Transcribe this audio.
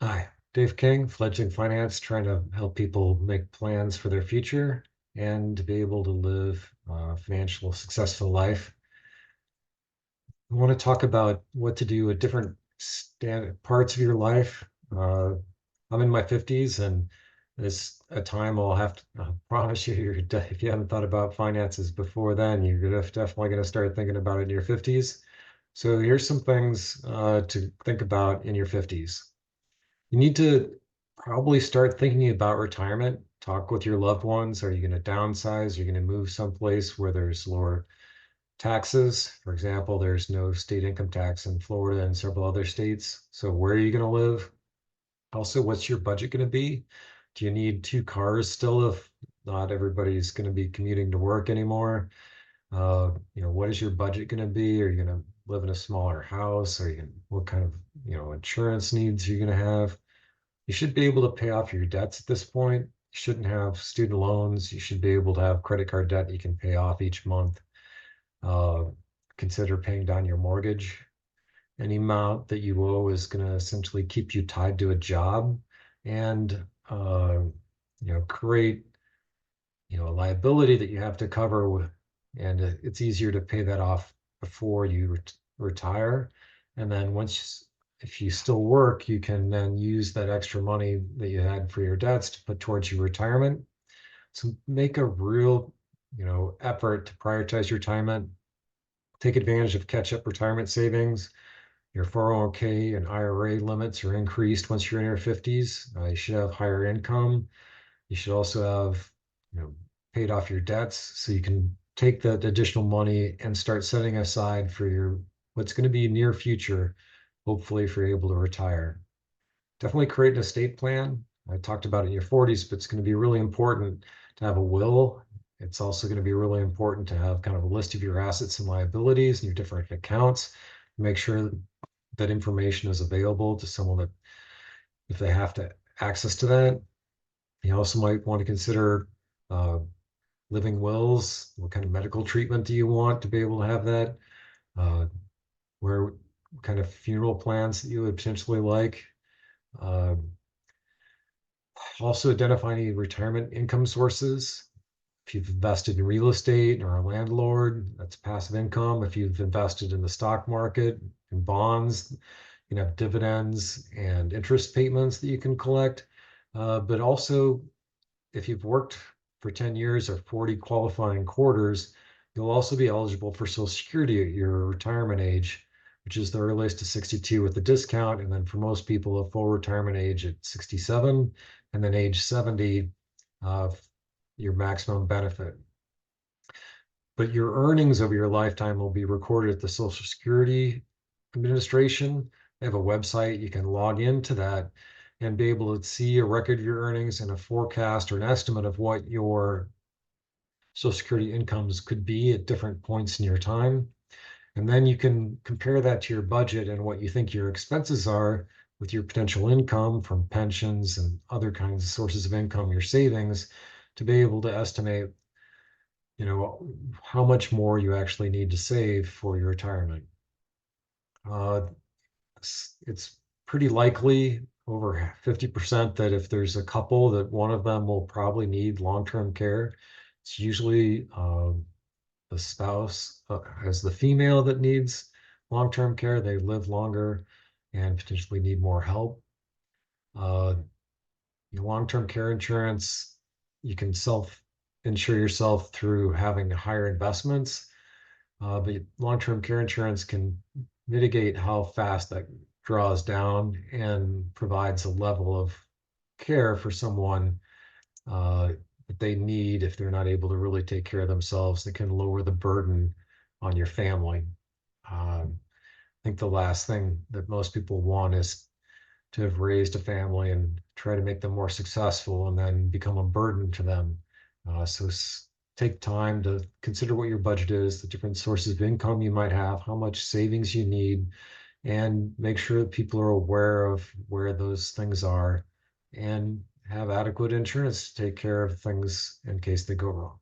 Hi, Dave King, Fledgling Finance, trying to help people make plans for their future and to be able to live a financial successful life. I want to talk about what to do at different parts of your life. Uh, I'm in my 50s, and there's a time I'll have to promise you, if you haven't thought about finances before then, definitely going to start thinking about it in your 50s. So here's some things to think about in your 50s. You need to probably start thinking about retirement. Talk with your loved ones. Are you going to downsize? Are you going to move someplace where there's lower taxes? For example, there's no state income tax in Florida and several other states. So where are you going to live? Also, what's your budget going to be? Do you need two cars still if not everybody's going to be commuting to work anymore? What is your budget going to be? Are you going to live in a smaller house? What kind of, insurance needs are you going to have? You should be able to pay off your debts at this point. You shouldn't have student loans. You should be able to have credit card debt you can pay off each month. Uh, Consider paying down your mortgage. Any amount that you owe is going to essentially keep you tied to a job and create a liability that you have to cover with, and it's easier to pay that off before you retire. And then if you still work, you can then use that extra money that you had for your debts to put towards your retirement. So make a real, effort to prioritize your retirement. Take advantage of catch-up retirement savings. Your 401k and IRA limits are increased once you're in your 50s. You should have higher income. You should also have, you know, paid off your debts so you can take that additional money and start setting aside for your what's going to be near future, hopefully if you're able to retire. Definitely create an estate plan. I talked about it in your 40s, but it's going to be really important to have a will. It's also going to be really important to have kind of a list of your assets and liabilities and your different accounts. Make sure that information is available to someone that if they have to access to that. You also might want to consider uh, living wills. What kind of medical treatment do you want to be able to have that? Uh, where what kind of funeral plans that you would potentially like? Uh, Also identify any retirement income sources. If you've invested in real estate or a landlord, that's passive income. If you've invested in the stock market and bonds, you can have dividends and interest payments that you can collect. But also, if you've worked for 10 years or 40 qualifying quarters, you'll also be eligible for Social Security at your retirement age, which is the earliest to 62 with the discount. And then for most people, a full retirement age at 67, and then age 70, uh, your maximum benefit. But your earnings over your lifetime will be recorded at the Social Security Administration. They have a website. You can log into that and be able to see a record of your earnings and a forecast or an estimate of what your Social Security incomes could be at different points in your time. And then you can compare that to your budget and what you think your expenses are with your potential income from pensions and other kinds of sources of income, your savings, to be able to estimate, how much more you actually need to save for your retirement. Uh, it's pretty likely over 50% that if there's a couple that one of them will probably need long-term care. It's usually the spouse as the female that needs long-term care. They live longer and potentially need more help. Uh, Long-term care insurance, you can self-insure yourself through having higher investments, but long-term care insurance can mitigate how fast that draws down and provides a level of care for someone uh, that they need if they're not able to really take care of themselves. That can lower the burden on your family. I think the last thing that most people want is to have raised a family and try to make them more successful and then become a burden to them. So take time to consider what your budget is, the different sources of income you might have, how much savings you need, and make sure that people are aware of where those things are and have adequate insurance to take care of things in case they go wrong.